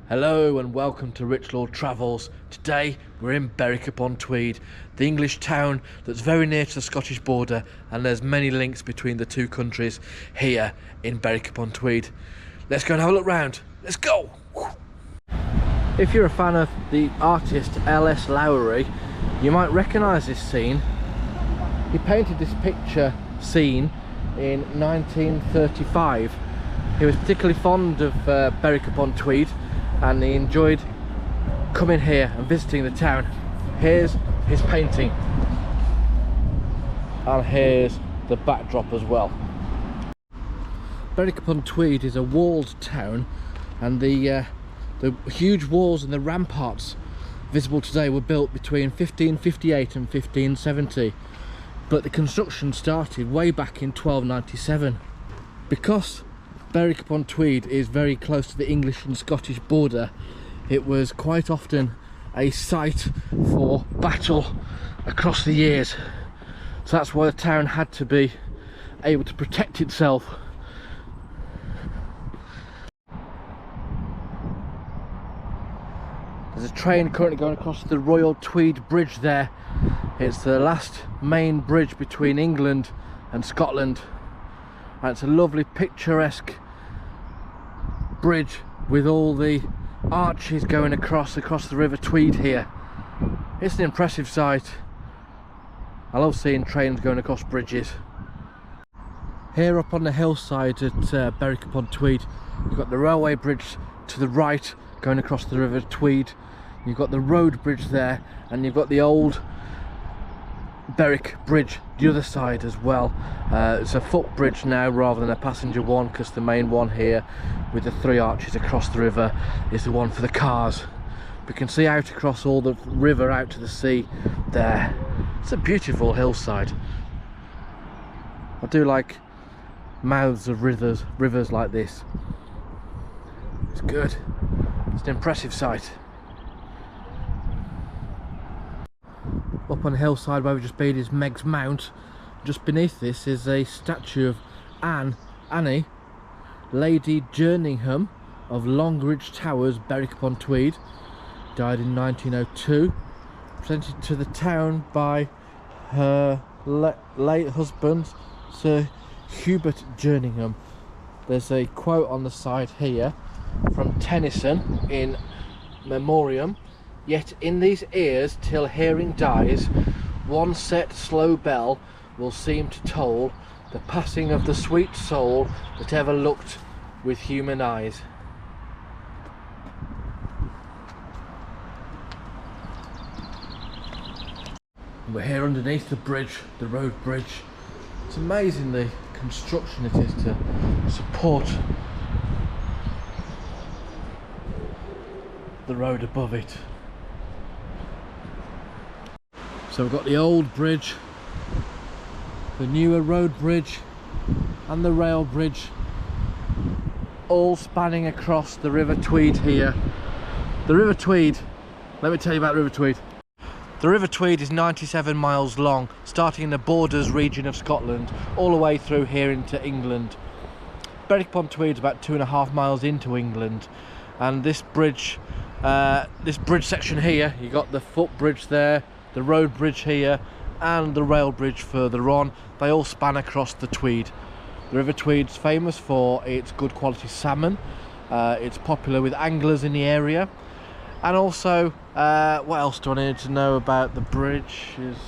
Hello and welcome to Rich Lord Travels. Today we're in Berwick Upon Tweed, the English town that's very near to the Scottish border, and there's many links between the two countries here in Berwick Upon Tweed. Let's go and have a look round. Let's go! If you're a fan of the artist L.S. Lowry, you might recognise this scene. He painted this picture scene in 1935. He was particularly fond of Berwick Upon Tweed, and he enjoyed coming here and visiting the town. Here's his painting, and here's the backdrop as well. Berwick Upon Tweed is a walled town, and the huge walls and the ramparts visible today were built between 1558 and 1570, but the construction started way back in 1297. Because Berwick Upon Tweed is very close to the English and Scottish border, it was quite often a site for battle across the years. So that's why the town had to be able to protect itself. There's a train currently going across the Royal Tweed Bridge there. It's the last main bridge between England and Scotland, and it's a lovely picturesque bridge with all the arches going across the River Tweed here. It's an impressive sight. I love seeing trains going across bridges. Here up on the hillside at Berwick Upon Tweed, you've got the railway bridge to the right going across the River Tweed. You've got the road bridge there, and you've got the old Berwick Bridge the other side as well. It's a footbridge now rather than a passenger one, because the main one here with the three arches across the river is the one for the cars. We can see out across all the river out to the sea there. It's a beautiful hillside. I do like mouths of rivers like this. It's good. It's an impressive sight. Up on the hillside where we've just been is Meg's Mount. Just beneath this is a statue of Annie, Lady Jerningham of Longridge Towers, Berwick Upon Tweed. Died in 1902. Presented to the town by her late husband, Sir Hubert Jerningham. There's a quote on the side here from Tennyson in memoriam. Yet in these ears, till hearing dies, one set slow bell will seem to toll the passing of the sweet soul that ever looked with human eyes. We're here underneath the bridge, the road bridge. It's amazing the construction it is to support the road above it. So we've got the old bridge, the newer road bridge, and the rail bridge, all spanning across the River Tweed here. The River Tweed, let me tell you about the River Tweed. The River Tweed is 97 miles long, starting in the Borders region of Scotland, all the way through here into England. Berwick Upon Tweed is about 2.5 miles into England, and this bridge section here, you got the footbridge there, the road bridge here, and the rail bridge further on. They all span across the Tweed. The River Tweed's famous for its good quality salmon. It's popular with anglers in the area, and also what else do I need to know about the bridge is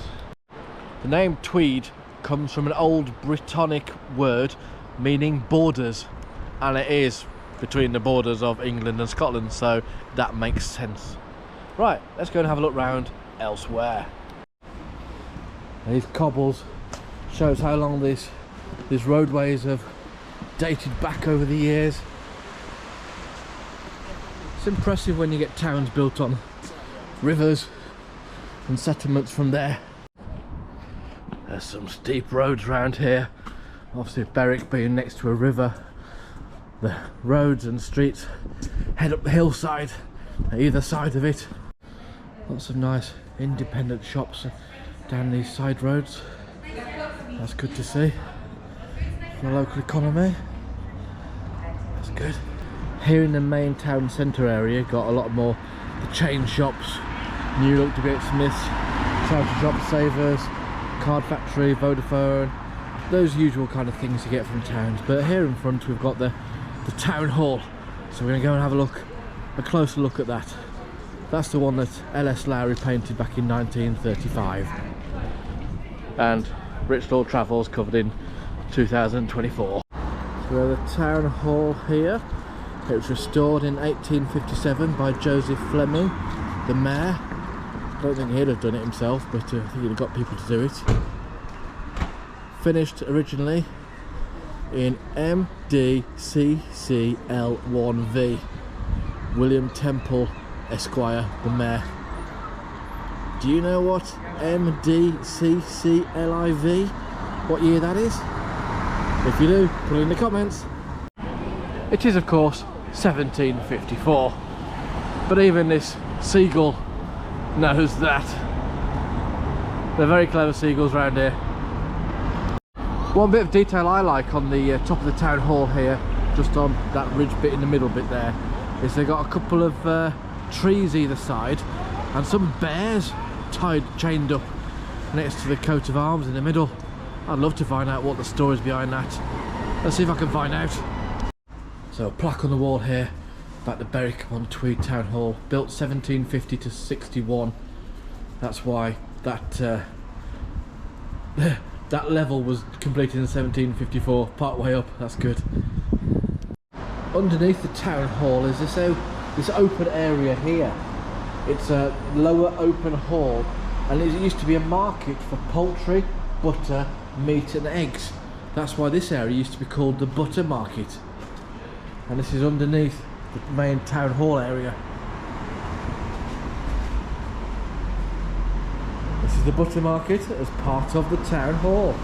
the name Tweed comes from an old Brittonic word meaning borders, and it is between the borders of England and Scotland, so that makes sense. Right, let's go and have a look round elsewhere. These cobbles shows how long these roadways have dated back over the years. It's impressive when you get towns built on rivers and settlements from there. There's some steep roads around here. Obviously Berwick being next to a river, the roads and streets head up the hillside at either side of it. Lots of nice independent shops down these side roads. That's good to see. For the local economy. That's good. Here in the main town centre area, got a lot more the chain shops, New Look to Great Smiths, charity shop, Savers, Card Factory, Vodafone, those usual kind of things you get from towns. But here in front we've got the town hall, so we're going to go and have a closer look at that. That's the one that L.S. Lowry painted back in 1935, and Rich Lord Travels covered in 2024. So we have the town hall here. It was restored in 1857 by Joseph Fleming, the mayor. I don't think he'd have done it himself, but I think he'd have got people to do it. Finished originally in MDCCL1V. William Temple Esquire, the mayor. Do you know what MDCCLIV, what year that is? If you do, put it in the comments. It is of course 1754, but even this seagull knows that. They're very clever seagulls around here. One bit of detail I like on the top of the town hall here, just on that ridge bit in the middle bit there, is they've got a couple of trees either side and some bears chained up next to the coat of arms in the middle. I'd love to find out what the story's behind that. Let's see if I can find out. So a plaque on the wall here about the Berwick Upon Tweed Town Hall, built 1750 to 61. That's why that that level was completed in 1754, part way up. That's good. Underneath the town hall is this open area here. It's a lower open hall, and it used to be a market for poultry, butter, meat and eggs. That's why this area used to be called the Butter Market. And this is underneath the main town hall area. This is the Butter Market as part of the town hall.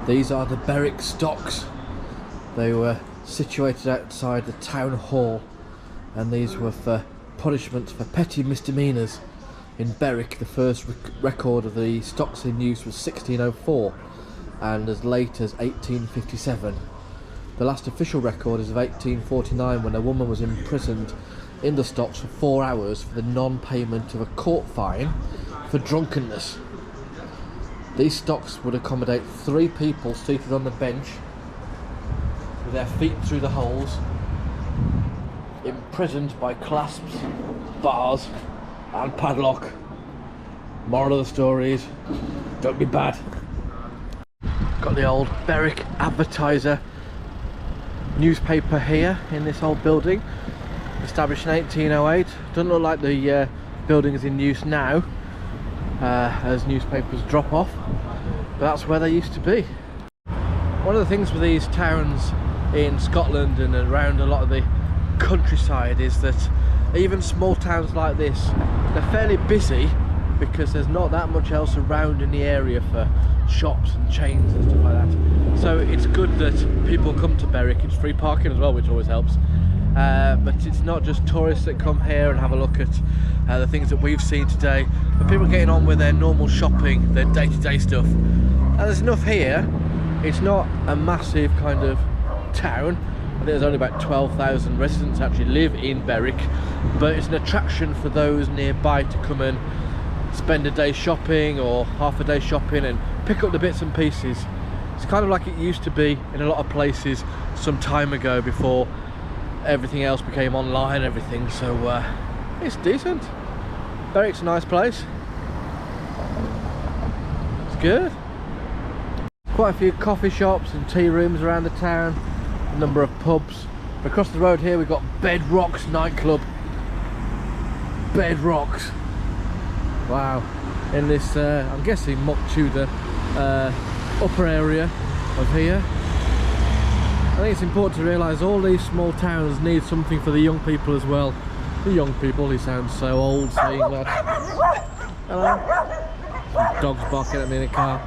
These are the Berwick stocks. They were situated outside the town hall, and these were for punishments for petty misdemeanours. In Berwick, the first record of the stocks in use was 1604, and as late as 1857. The last official record is of 1849, when a woman was imprisoned in the stocks for 4 hours for the non-payment of a court fine for drunkenness. These stocks would accommodate 3 people seated on the bench with their feet through the holes, imprisoned by clasps, bars and padlock. Moral of the story is, don't be bad. Got the old Berwick Advertiser newspaper here in this old building, established in 1808. Doesn't look like the building is in use now, as newspapers drop off, but that's where they used to be. One of the things with these towns in Scotland and around a lot of the countryside is that even small towns like this, they're fairly busy because there's not that much else around in the area for shops and chains and stuff like that. So it's good that people come to Berwick. It's free parking as well, which always helps. But it's not just tourists that come here and have a look at the things that we've seen today, but people getting on with their normal shopping, their day-to-day stuff. And there's enough here. It's not a massive kind of town. I think there's only about 12,000 residents actually live in Berwick, but it's an attraction for those nearby to come and spend a day shopping or half a day shopping and pick up the bits and pieces. It's kind of like it used to be in a lot of places some time ago, before everything else became online and everything. So it's decent. Berwick's a nice place. It's good. Quite a few coffee shops and tea rooms around the town, a number of pubs. Across the road here we've got Bedrock's nightclub. Bedrock's. Wow. In this, I'm guessing Mock Tudor upper area of here. I think it's important to realise all these small towns need something for the young people as well. The young people, he sounds so old saying that. Hello. Some dogs barking at me in a car.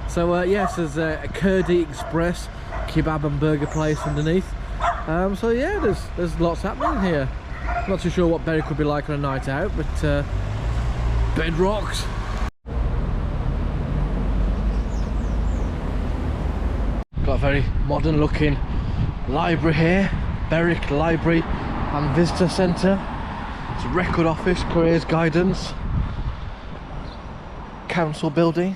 So yes, there's a Kurdi Express kebab and burger place underneath. So yeah, there's lots happening here. Not too sure what Berwick would be like on a night out, but Bedrock's. Got a very modern looking library here, Berwick Library and Visitor Centre. It's a record office, careers guidance, council building.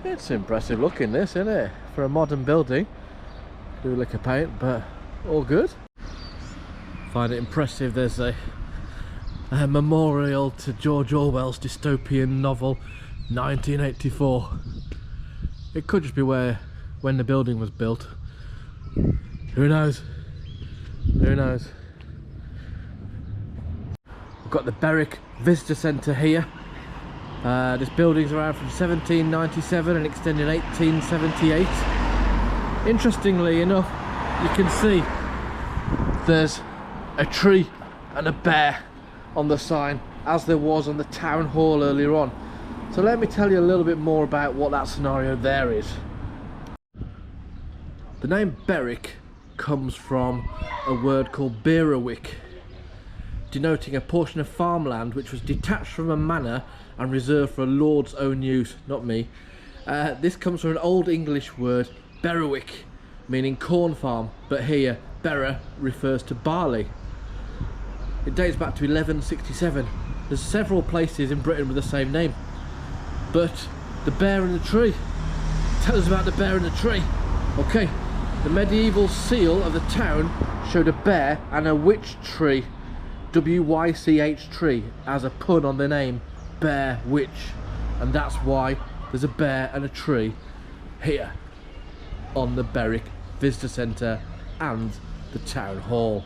It's impressive looking, this, isn't it, for a modern building. Do a lick of paint, but all good. Find it impressive. There's a memorial to George Orwell's dystopian novel 1984. It could just be when the building was built. Who knows? Who knows? We've got the Berwick Visitor Centre here. This building's around from 1797 and extended in 1878. Interestingly enough, you can see there's a tree and a bear on the sign, as there was on the town hall earlier on. So let me tell you a little bit more about what that scenario there is. The name Berwick comes from a word called Berwick, denoting a portion of farmland which was detached from a manor and reserved for a lord's own use, not me. This comes from an Old English word, Berwick, meaning corn farm, but here, berra refers to barley. It dates back to 1167. There's several places in Britain with the same name. But the bear in the tree. Tell us about the bear in the tree. Okay, the medieval seal of the town showed a bear and a witch tree, W-Y-C-H tree, as a pun on the name, Bear Witch. And that's why there's a bear and a tree here on the Berwick Visitor Centre and the Town Hall.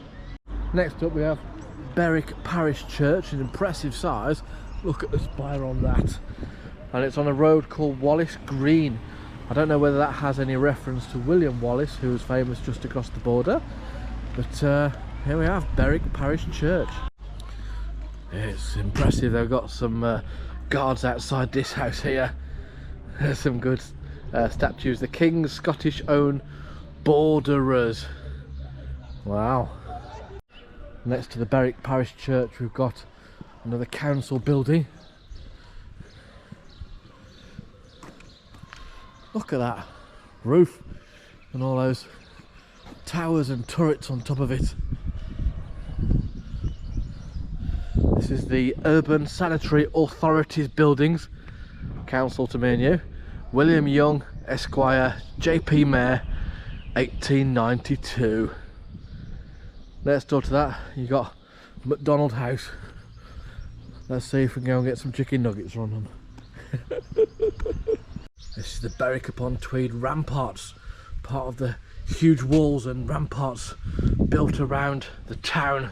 Next up we have Berwick Parish Church, an impressive size. Look at the spire on that. And it's on a road called Wallace Green. I don't know whether that has any reference to William Wallace, who was famous just across the border. But here we have Berwick Parish Church. It's impressive. They've got some guards outside this house here. There's some good statues. The King's Scottish Own Borderers. Wow. Next to the Berwick Parish Church we've got another council building. Look at that roof and all those towers and turrets on top of it. This is the Urban Sanitary Authorities buildings, council to me and you. William Young, Esquire, JP Mayor, 1892. Next door to that you got McDonald House. Let's see if we can go and get some chicken nuggets from them. This is the Berwick Upon Tweed ramparts, part of the huge walls and ramparts built around the town.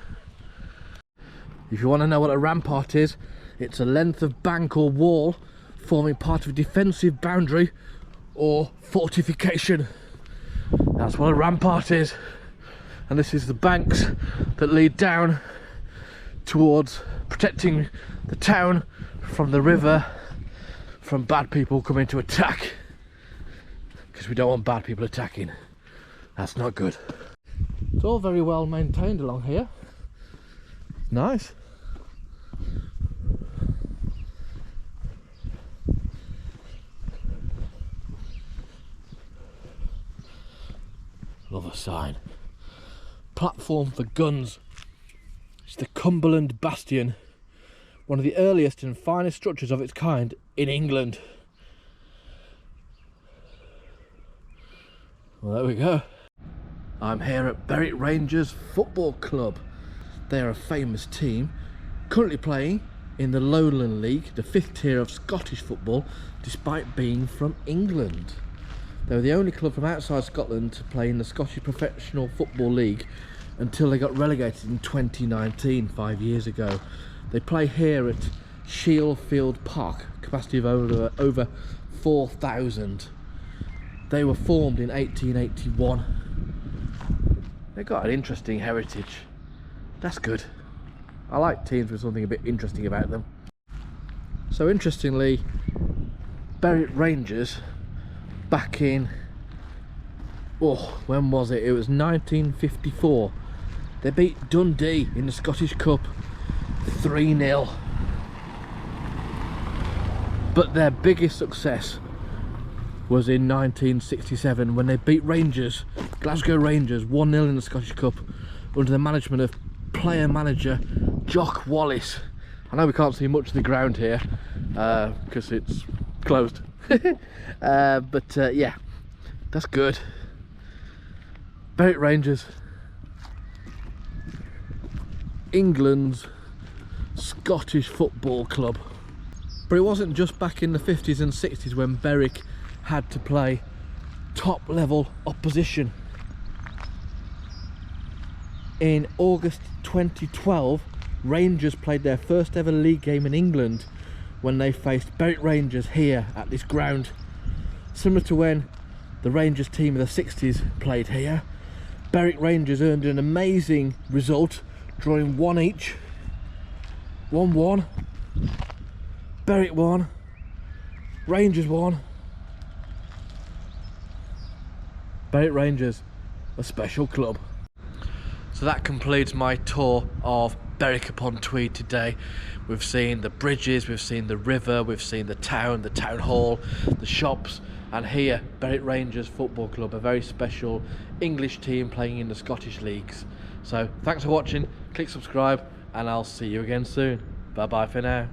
If you want to know what a rampart is, it's a length of bank or wall forming part of a defensive boundary or fortification. That's what a rampart is. And this is the banks that lead down towards protecting the town from the river, from bad people coming to attack, because we don't want bad people attacking. That's not good. It's all very well maintained along here. Nice. Love a sign. Platform for guns. It's the Cumberland Bastion, one of the earliest and finest structures of its kind in England. Well, there we go. I'm here at Berwick Rangers Football Club. They are a famous team, currently playing in the Lowland League, the 5th tier of Scottish football, despite being from England. They were the only club from outside Scotland to play in the Scottish Professional Football League until they got relegated in 2019, 5 years ago. They play here at Shielfield Park, capacity of over 4,000. They were formed in 1881. They've got an interesting heritage. That's good. I like teams with something a bit interesting about them. So interestingly, Berwick Rangers back in, when was it? It was 1954. They beat Dundee in the Scottish Cup 3-0. But their biggest success was in 1967 when they beat Rangers, Glasgow Rangers, 1-0 in the Scottish Cup under the management of player-manager Jock Wallace. I know we can't see much of the ground here because it's closed. But yeah, that's good. Berwick Rangers, England's Scottish football club. But it wasn't just back in the 50s and 60s when Berwick had to play top level opposition. In August 2012, Rangers played their first ever league game in England when they faced Berwick Rangers here at this ground. Similar to when the Rangers team of the 60s played here, Berwick Rangers earned an amazing result, drawing 1 each. 1-1. Berwick 1. Rangers 1. Berwick Rangers, a special club. So that completes my tour of Berwick Upon Tweed today. We've seen the bridges, we've seen the river, we've seen the town hall, the shops, and here, Berwick Rangers Football Club, a very special English team playing in the Scottish leagues. So thanks for watching, click subscribe, and I'll see you again soon. Bye bye for now.